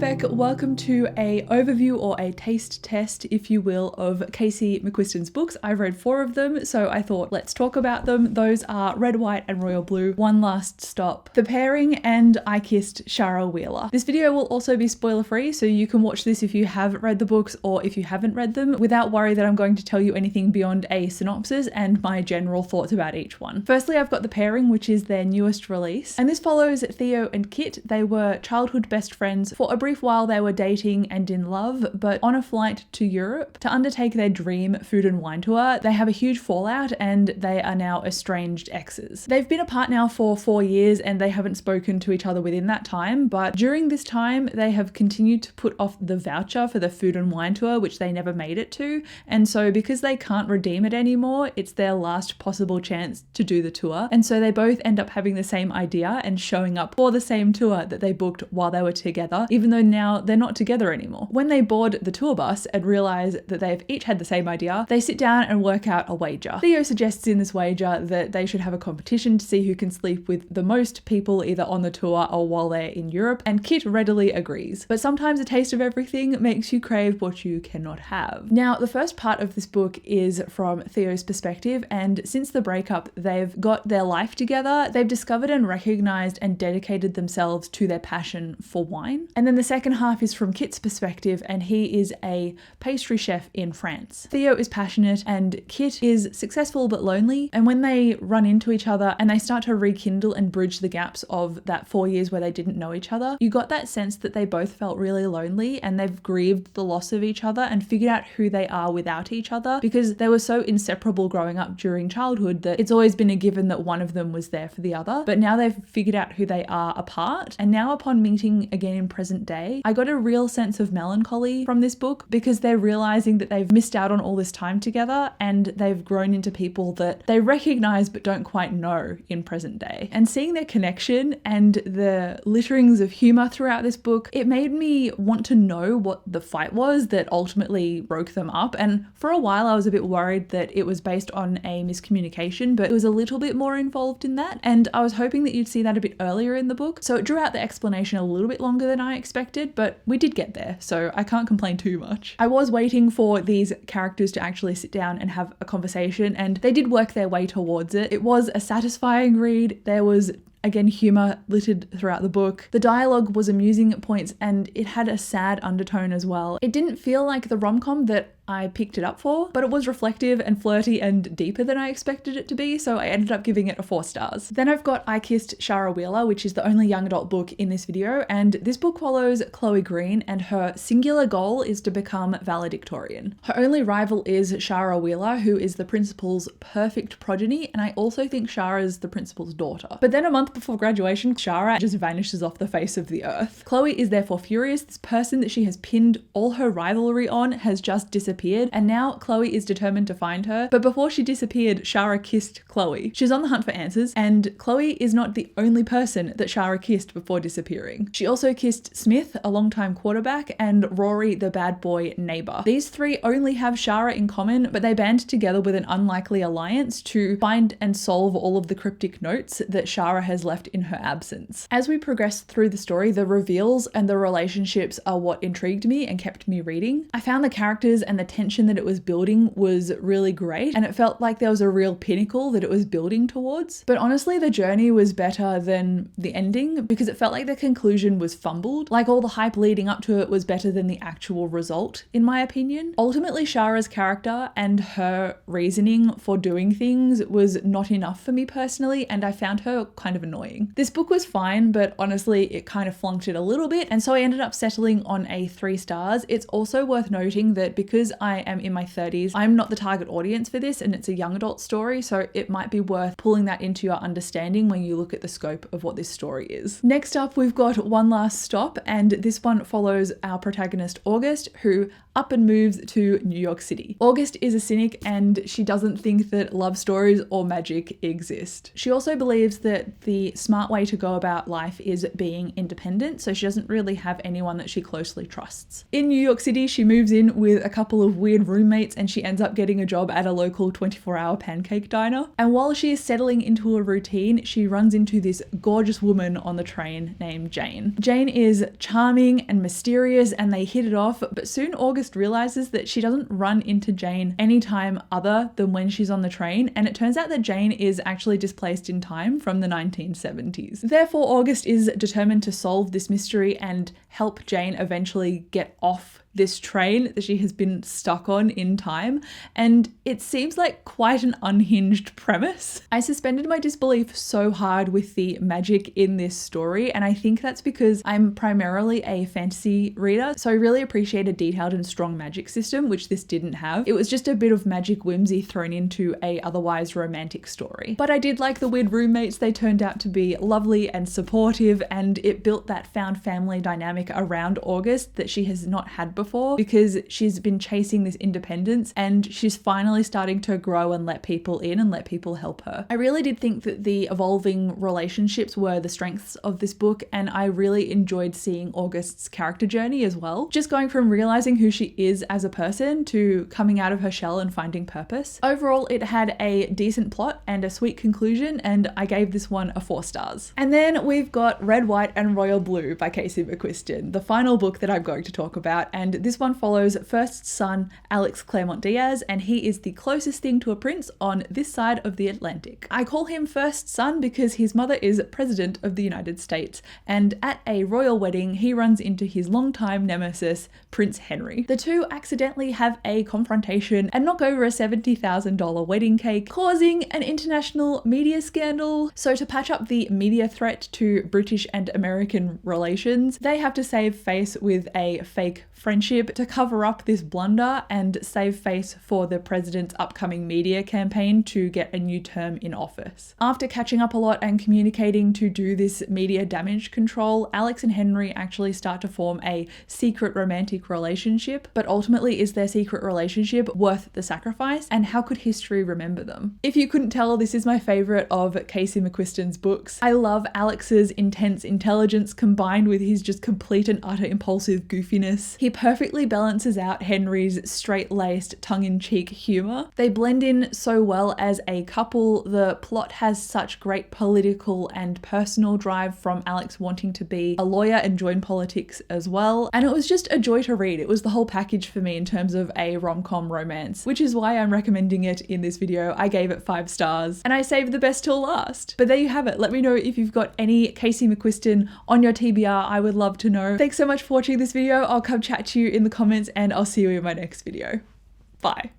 Beck, welcome to a overview or a taste test, if you will, of Casey McQuiston's books. I've read 4 of them, so I thought let's talk about them. Those are Red, White and Royal Blue, One Last Stop, The Pairing, and I Kissed Shara Wheeler. This video will also be spoiler free, so you can watch this if you have read the books or if you haven't read them without worry that I'm going to tell you anything beyond a synopsis and my general thoughts about each one. Firstly, I've got The Pairing, which is their newest release, and this follows Theo and Kit. They were childhood best friends. For a brief while they were dating and in love, but on a flight to Europe to undertake their dream food and wine tour, they have a huge fallout and they are now estranged exes. They've been apart now for 4 years and they haven't spoken to each other within that time, but during this time they have continued to put off the voucher for the food and wine tour, which they never made it to, and so because they can't redeem it anymore, it's their last possible chance to do the tour, and so they both end up having the same idea and showing up for the same tour that they booked while they were together, even though now they're not together anymore. When they board the tour bus and realize that they've each had the same idea, they sit down and work out a wager. Theo suggests in this wager that they should have a competition to see who can sleep with the most people either on the tour or while they're in Europe, and Kit readily agrees. But sometimes a taste of everything makes you crave what you cannot have. Now, the first part of this book is from Theo's perspective, and since the breakup, they've got their life together, they've discovered and recognized and dedicated themselves to their passion for wine. And then the second half is from Kit's perspective, and he is a pastry chef in France. Theo is passionate and Kit is successful but lonely, and when they run into each other and they start to rekindle and bridge the gaps of that 4 years where they didn't know each other, you got that sense that they both felt really lonely and they've grieved the loss of each other and figured out who they are without each other, because they were so inseparable growing up during childhood that it's always been a given that one of them was there for the other. But now they've figured out who they are apart, and now upon meeting again in present day, I got a real sense of melancholy from this book because they're realizing that they've missed out on all this time together and they've grown into people that they recognize but don't quite know in present day. And seeing their connection and the litterings of humor throughout this book, it made me want to know what the fight was that ultimately broke them up. And for a while I was a bit worried that it was based on a miscommunication, but it was a little bit more involved in that, and I was hoping that you'd see that a bit earlier in the book, so it drew out the explanation a little bit longer than I expected, but we did get there, so I can't complain too much. I was waiting for these characters to actually sit down and have a conversation, and they did work their way towards it. It was a satisfying read. There was again humor littered throughout the book. The dialogue was amusing at points and it had a sad undertone as well. It didn't feel like the rom-com that I picked it up for, but it was reflective and flirty and deeper than I expected it to be, so I ended up giving it a 4 stars. Then I've got I Kissed Shara Wheeler, which is the only young adult book in this video, and this book follows Chloe Green, and her singular goal is to become valedictorian. Her only rival is Shara Wheeler, who is the principal's perfect progeny, and I also think Shara's the principal's daughter. But then a month before graduation, Shara just vanishes off the face of the earth. Chloe is therefore furious. This person that she has pinned all her rivalry on has just disappeared, and now Chloe is determined to find her. But before she disappeared, Shara kissed Chloe. She's on the hunt for answers, and Chloe is not the only person that Shara kissed before disappearing. She also kissed Smith, a longtime quarterback, and Rory, the bad boy neighbor. These 3 only have Shara in common, but they band together with an unlikely alliance to find and solve all of the cryptic notes that Shara has left in her absence. As we progress through the story, the reveals and the relationships are what intrigued me and kept me reading. I found the characters and the tension that it was building was really great, and it felt like there was a real pinnacle that it was building towards. But honestly, the journey was better than the ending because it felt like the conclusion was fumbled. Like all the hype leading up to it was better than the actual result, in my opinion. Ultimately, Shara's character and her reasoning for doing things was not enough for me personally, and I found her kind of annoying. This book was fine, but honestly, it kind of flunked it a little bit, and so I ended up settling on a 3 stars. It's also worth noting that because I am in my 30s, I'm not the target audience for this, and it's a young adult story, so it might be worth pulling that into your understanding when you look at the scope of what this story is. Next up, we've got One Last Stop, and this one follows our protagonist August, who up and moves to New York City. August is a cynic and she doesn't think that love stories or magic exist. She also believes that the smart way to go about life is being independent, so she doesn't really have anyone that she closely trusts. In New York City, she moves in with a couple of weird roommates and she ends up getting a job at a local 24-hour pancake diner. And while she is settling into a routine, she runs into this gorgeous woman on the train named Jane. Jane is charming and mysterious and they hit it off, but soon August realizes that she doesn't run into Jane anytime other than when she's on the train, and it turns out that Jane is actually displaced in time from the 1970s. Therefore, August is determined to solve this mystery and help Jane eventually get off this train that she has been stuck on in time, and it seems like quite an unhinged premise. I suspended my disbelief so hard with the magic in this story, and I think that's because I'm primarily a fantasy reader, so I really appreciate a detailed and strong magic system, which this didn't have. It was just a bit of magic whimsy thrown into a otherwise romantic story. But I did like the weird roommates. They turned out to be lovely and supportive, and it built that found family dynamic around August that she has not had before, because she's been chasing this independence and she's finally starting to grow and let people in and let people help her. I really did think that the evolving relationships were the strengths of this book, and I really enjoyed seeing August's character journey as well. Just going from realizing who she is as a person to coming out of her shell and finding purpose. Overall, it had a decent plot and a sweet conclusion, and I gave this one a 4 stars. And then we've got Red, White and Royal Blue by Casey McQuiston, the final book that I'm going to talk about, and this one follows first son Alex Claremont Diaz, and he is the closest thing to a prince on this side of the Atlantic. I call him first son because his mother is President of the United States, and at a royal wedding he runs into his longtime nemesis Prince Henry. The two accidentally have a confrontation and knock over a $70,000 wedding cake, causing an international media scandal. So to patch up the media threat to British and American relations, they have to save face with a fake friendship to cover up this blunder and save face for the president's upcoming media campaign to get a new term in office. After catching up a lot and communicating to do this media damage control, Alex and Henry actually start to form a secret romantic relationship, but ultimately is their secret relationship worth the sacrifice, and how could history remember them? If you couldn't tell, this is my favorite of Casey McQuiston's books. I love Alex's intense intelligence combined with his just complete and utter impulsive goofiness. He perfectly balances out Henry's straight-laced, tongue-in-cheek humor. They blend in so well as a couple. The plot has such great political and personal drive from Alex wanting to be a lawyer and join politics as well, and it was just a joy to read. It was the whole package for me in terms of a rom-com romance, which is why I'm recommending it in this video. I gave it 5 stars and I saved the best till last. But there you have it. Let me know if you've got any Casey McQuiston on your TBR. I would love to know. Thanks so much for watching this video. I'll come chat to you in the comments and I'll see you in my next video. Bye.